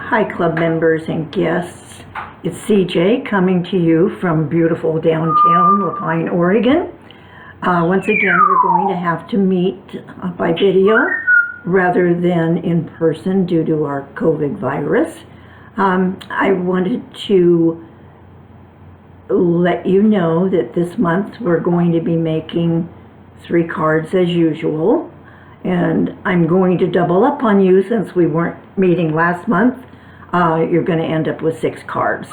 Hi, club members and guests. It's CJ coming to you from beautiful downtown La Pine, Oregon. Once again, we're going to have to meet by video rather than in person due to our COVID virus. I wanted to let you know that this month we're going to be making 3 cards as usual. And I'm going to double up on you since we weren't meeting last month. You're going to end up with 6 cards.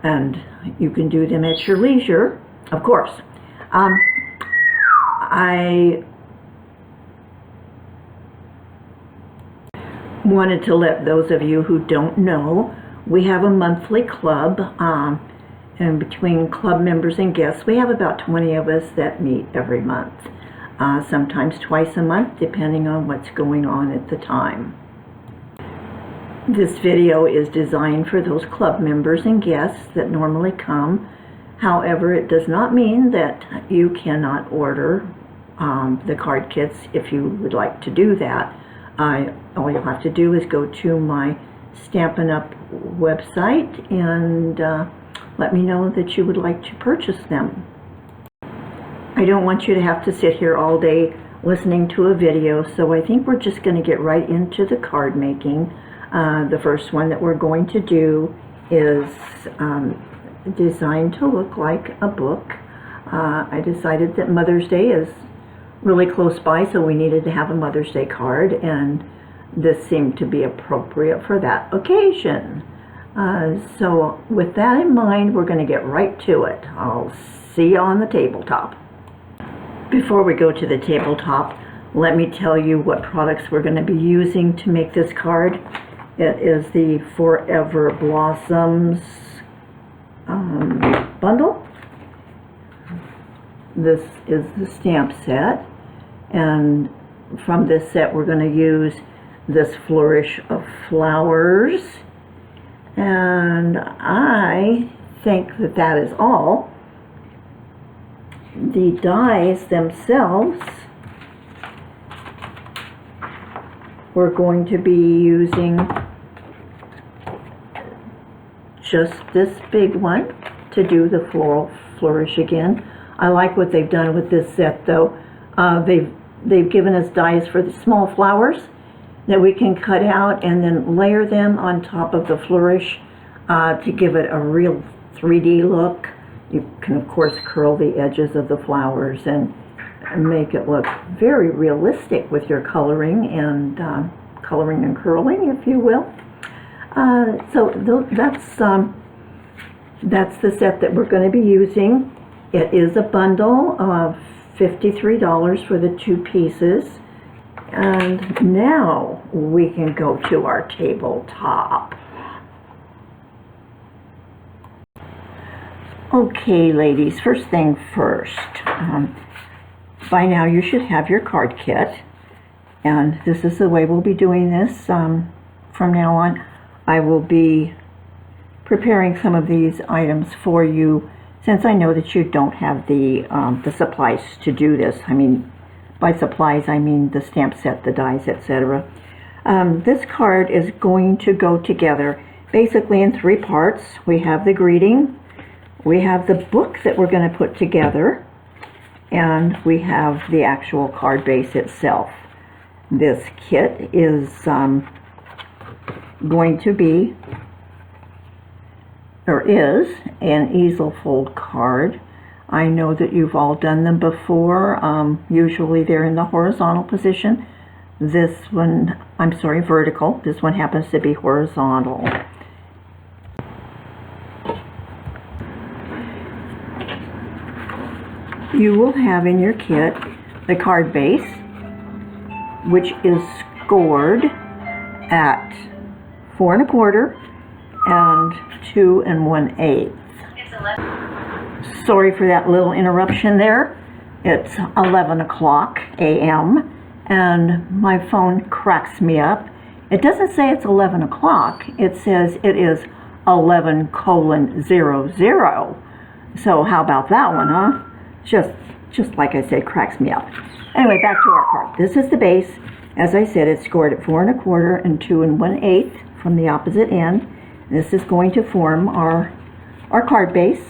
And you can do them at your leisure, of course. I wanted to let those of you who don't know, we have a monthly club. And between club members and guests, we have about 20 of us that meet every month. Sometimes twice a month, depending on what's going on at the time. This video is designed for those club members and guests that normally come. However, it does not mean that you cannot order the card kits if you would like to do that. All you'll have to do is go to my Stampin' Up! Website and let me know that you would like to purchase them. I don't want you to have to sit here all day listening to a video, so I think we're just going to get right into the card making. The first one that we're going to do is designed to look like a book. I decided that Mother's Day is really close by, so we needed to have a Mother's Day card, and this seemed to be appropriate for that occasion. So with that in mind, we're going to get right to it. I'll see you on the tabletop. Before we go to the tabletop, let me tell you what products we're going to be using to make this card. It is the Forever Blossoms bundle. This is the stamp set, and from this set we're going to use this Flourish of Flowers, and I think that that is all. The dies themselves, we're going to be using just this big one to do the floral flourish again. I like what they've done with this set though. They've given us dies for the small flowers that we can cut out and then layer them on top of the flourish to give it a real 3D look. You can of course curl the edges of the flowers and make it look very realistic with your coloring and curling, if you will. So that's the set that we're going to be using. It is a bundle of $53 for the 2 pieces. And now we can go to our tabletop. Okay, ladies, first thing first. By now you should have your card kit. And this is the way we'll be doing this from now on. I will be preparing some of these items for you since I know that you don't have the supplies to do this. I mean, by supplies I mean the stamp set, the dies, etc. This card is going to go together basically in 3 parts. We have the greeting, we have the book that we're going to put together, and we have the actual card base itself. This kit is going to be, or is, an easel fold card. I know that you've all done them before. Usually they're in the horizontal position. This one, I'm sorry, vertical. This one happens to be horizontal. You will have in your kit the card base, which is scored at 4 1/4 and 2 1/8. Sorry for that little interruption there. It's 11 o'clock a.m. and my phone cracks me up. It doesn't say it's 11 o'clock. It says it is 11:00. So how about that one, huh? Just like I said, cracks me up. Anyway, back to our card. This is the base. As I said, it's scored at 4 1/4 and 2 1/8. from the opposite end. This is going to form our card base.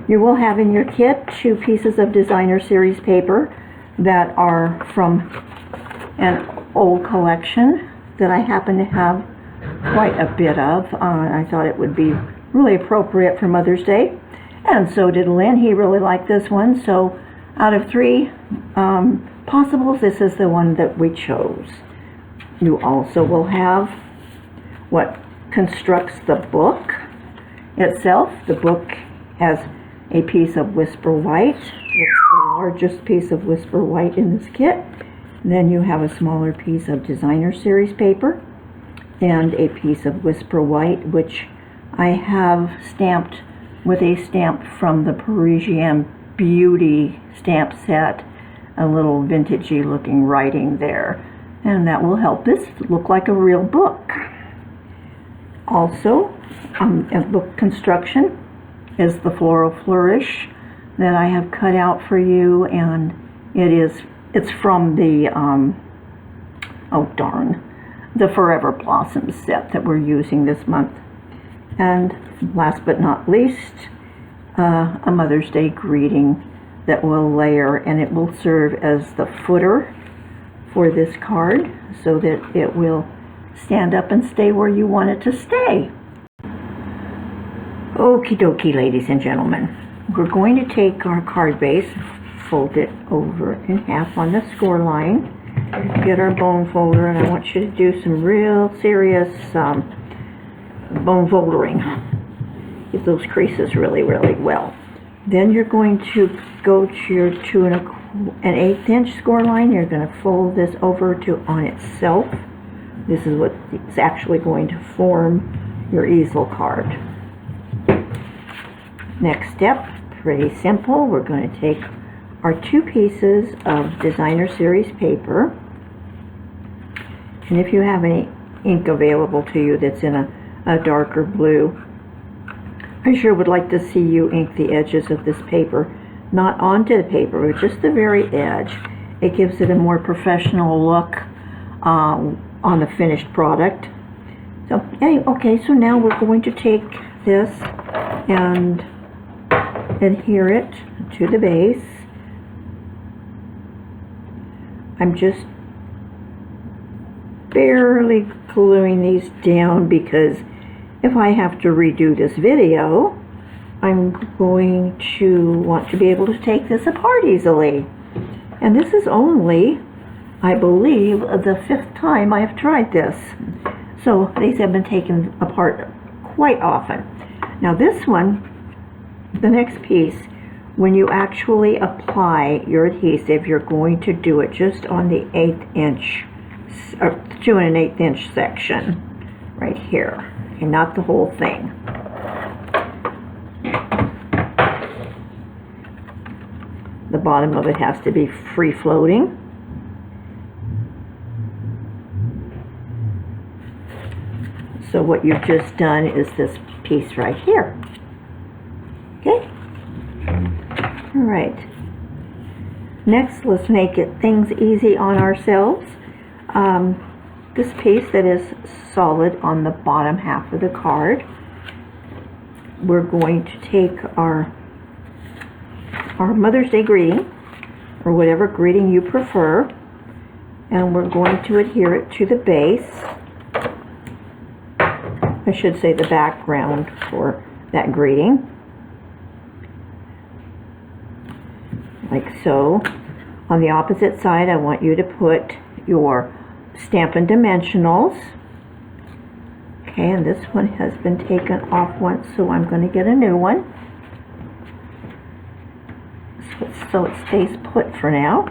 You will have in your kit 2 pieces of designer series paper that are from an old collection that I happen to have quite a bit of. I thought it would be really appropriate for Mother's Day, and so did Lynn. He really liked this one, so out of 3 possibles, this is the one that we chose. You also will have what constructs the book itself. The book has a piece of Whisper White. It's the largest piece of Whisper White in this kit. Then you have a smaller piece of designer series paper and a piece of Whisper White, which I have stamped with a stamp from the Parisienne Beauty stamp set, a little vintagey looking writing there, and that will help this look like a real book. Also, a book construction is the Floral Flourish that I have cut out for you, and it's from the the Forever Blossoms set that we're using this month. And last but not least, a Mother's Day greeting that will layer, and it will serve as the footer for this card so that it will stand up and stay where you want it to stay. Okie dokie, ladies and gentlemen. We're going to take our card base, fold it over in half on the score line, get our bone folder, and I want you to do some real serious bone foldering. Get those creases really, really well. Then you're going to go to your 2 1/8 inch score line. You're going to fold this over to on itself. This is what is actually going to form your easel card. Next step, pretty simple. We're going to take our 2 pieces of designer series paper, and if you have any ink available to you that's in a darker blue, I sure would like to see you ink the edges of this paper, not onto the paper, but just the very edge. It gives it a more professional look on the finished product. So anyway, okay, so now we're going to take this and adhere it to the base. I'm just barely gluing these down because if I have to redo this video, I'm going to want to be able to take this apart easily. And this is only, I believe, the 5th time I've tried this. So these have been taken apart quite often. Now this one, the next piece, when you actually apply your adhesive, you're going to do it just on the 1/8 inch, or 2 1/8 inch section right here, and not the whole thing. The bottom of it has to be free floating. So what you've just done is this piece right here. Okay? All right. Next, let's make things easy on ourselves. This piece that is solid on the bottom half of the card, we're going to take our Mother's Day greeting, or whatever greeting you prefer, and we're going to adhere it to the base. I should say the background for that greeting. Like so. On the opposite side, I want you to put your Stampin' Dimensionals. Okay, and this one has been taken off once, so I'm going to get a new one. So it stays put for now.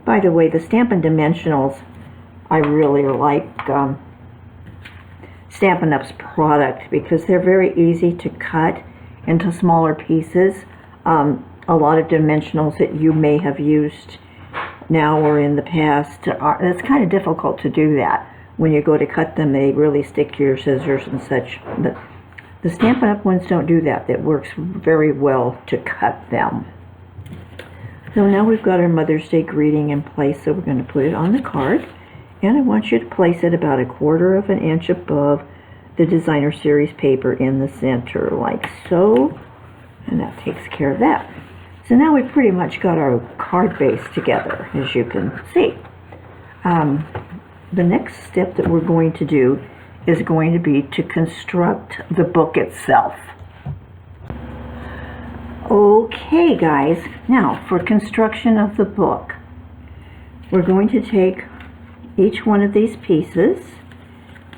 By the way, the Stampin' Dimensionals, I really like Stampin' Up's product because they're very easy to cut into smaller pieces. A lot of dimensionals that you may have used now or in the past, it's kind of difficult to do that. when you go to cut them, they really stick to your scissors and such. But the Stampin' Up! Ones don't do that. That works very well to cut them. So now we've got our Mother's Day greeting in place, so we're going to put it on the card. And I want you to place it about 1/4 of an inch above the Designer Series paper in the center, like so. And that takes care of that. So now we've pretty much got our card base together, as you can see. The next step that we're going to do is going to be to construct the book itself. Okay, guys, now for construction of the book, we're going to take each one of these pieces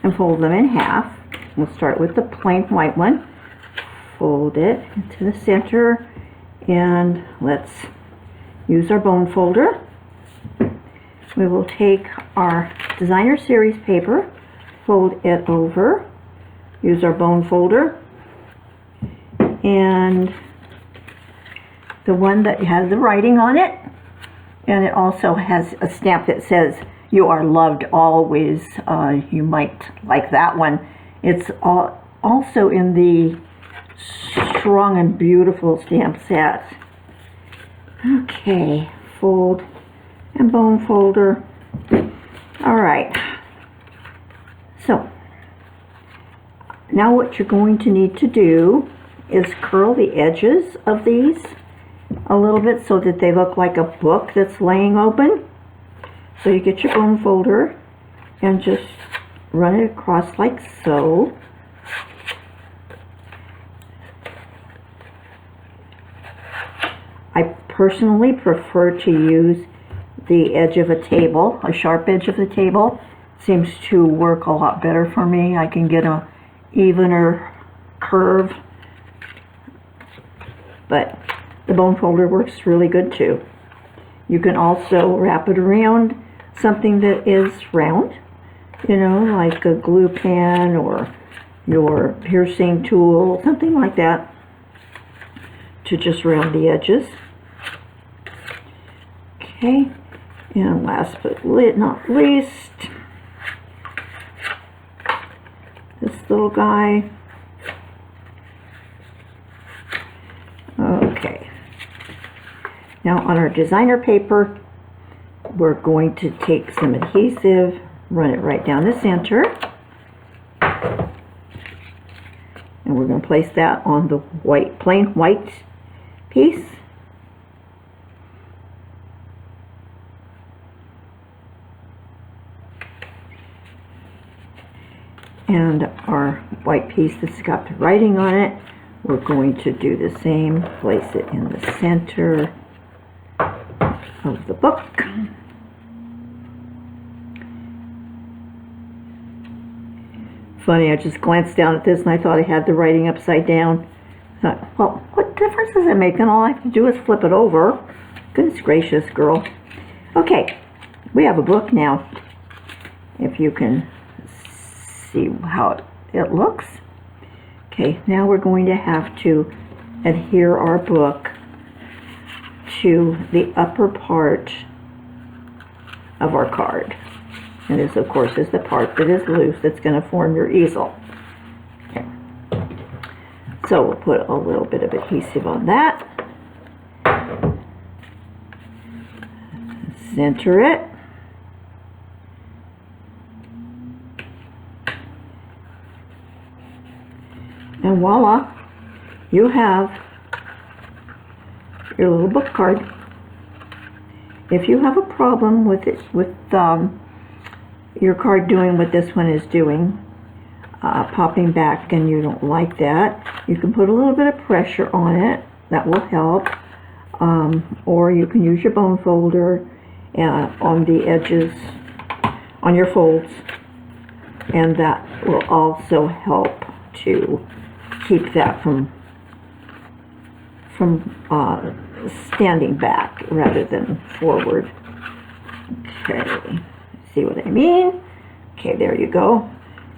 and fold them in half. We'll start with the plain white one, fold it into the center, and let's use our bone folder. We will take our Designer Series paper, fold it over, use our bone folder, and the one that has the writing on it, and it also has a stamp that says, "You are loved always." You might like that one. It's also in the Strong and Beautiful stamp set. Okay, fold and bone folder. All right. So now what you're going to need to do is curl the edges of these a little bit so that they look like a book that's laying open. So you get your bone folder and just run it across like so. I personally prefer to use the edge of a table, a sharp edge of the table. Seems to work a lot better for me. I can get a evener curve, but the bone folder works really good too. You can also wrap it around something that is round, you know, like a glue pen or your piercing tool, something like that, to just round the edges. Okay, and last but not least, this little guy. Okay, now on our designer paper, we're going to take some adhesive, run it right down the center, and we're going to place that on the plain white piece. And our white piece that's got the writing on it, we're going to do the same, place it in the center of the book. Funny, I just glanced down at this and I thought I had the writing upside down. I thought, well, what difference does it make? And all I have to do is flip it over. Goodness gracious, girl. Okay, we have a book now. If you can see how it looks. Okay, now we're going to have to adhere our book to the upper part of our card. And this, of course, is the part that is loose that's going to form your easel. Okay. So we'll put a little bit of adhesive on that. Center it. And voila, you have your little book card. If you have a problem with it, with your card doing what this one is doing, popping back, and you don't like that, you can put a little bit of pressure on it. That will help. Or you can use your bone folder on the edges, on your folds, and that will also help to keep that from standing back rather than forward. Okay, see what I mean? Okay, there you go.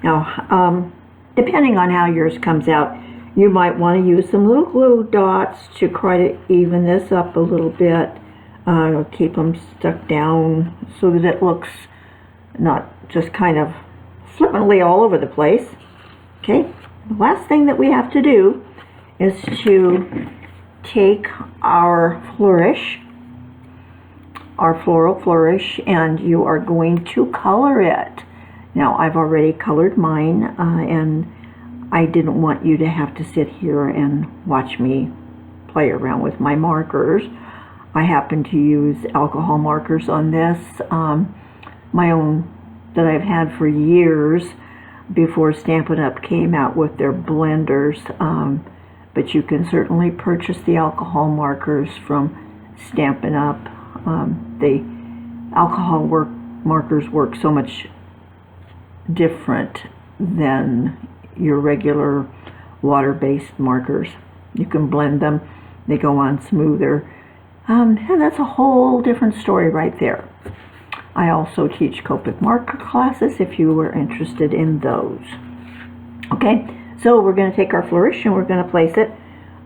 Now, depending on how yours comes out, you might want to use some little glue dots to try to even this up a little bit. Keep them stuck down so that it looks not just kind of flippantly all over the place. Okay, the last thing that we have to do is to take our flourish, our floral flourish, and you are going to color it. Now, I've already colored mine, and I didn't want you to have to sit here and watch me play around with my markers. I happen to use alcohol markers on this, my own that I've had for years before Stampin' Up! Came out with their blenders, but you can certainly purchase the alcohol markers from Stampin' Up! The alcohol markers work so much different than your regular water-based markers. You can blend them, they go on smoother, and that's a whole different story right there. I also teach Copic marker classes if you were interested in those. Okay, so we're going to take our flourish and we're going to place it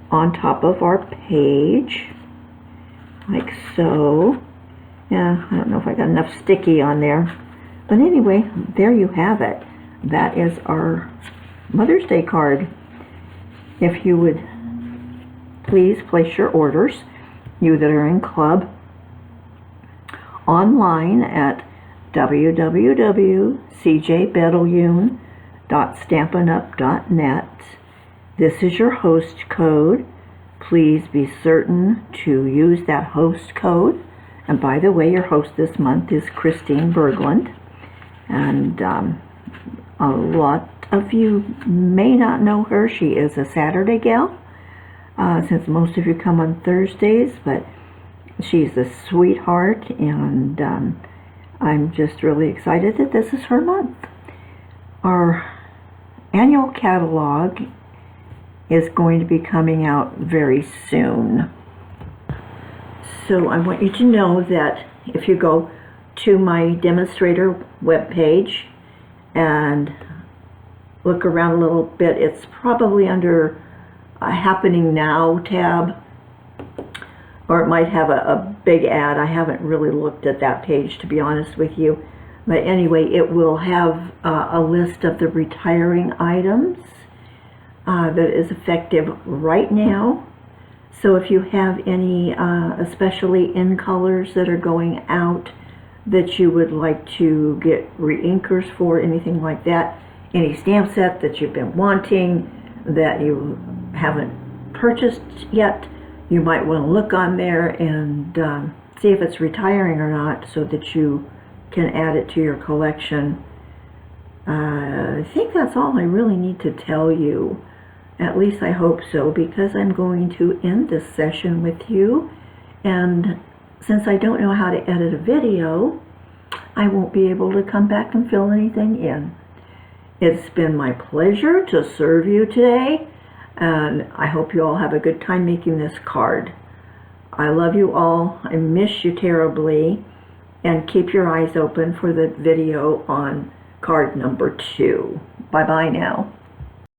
on top of our page, like so. Yeah, I don't know if I got enough sticky on there, but anyway, there you have it. That is our Mother's Day card. If you would please place your orders, you that are in club, online at www.cjbedeljun.stampinup.net. This is your host code. Please be certain to use that host code. And by the way, your host this month is Christine Berglund. And a lot of you may not know her. She is a Saturday gal, since most of you come on Thursdays, but she's a sweetheart, and I'm just really excited that this is her month. Our annual catalog is going to be coming out very soon. So I want you to know that if you go to my demonstrator webpage and look around a little bit, it's probably under a Happening Now tab, or it might have a big ad. I haven't really looked at that page, to be honest with you. But anyway, it will have a list of the retiring items that is effective right now. So if you have any, especially in colors that are going out, that you would like to get re-inkers for, anything like that, any stamp set that you've been wanting that you haven't purchased yet, you might want to look on there and see if it's retiring or not, so that you can add it to your collection. I think that's all I really need to tell you. At least I hope so, because I'm going to end this session with you, and since I don't know how to edit a video, I won't be able to come back and fill anything in. It's been my pleasure to serve you today, and I hope you all have a good time making this card. I love you all. I miss you terribly, and keep your eyes open for the video on card number 2. Bye-bye now.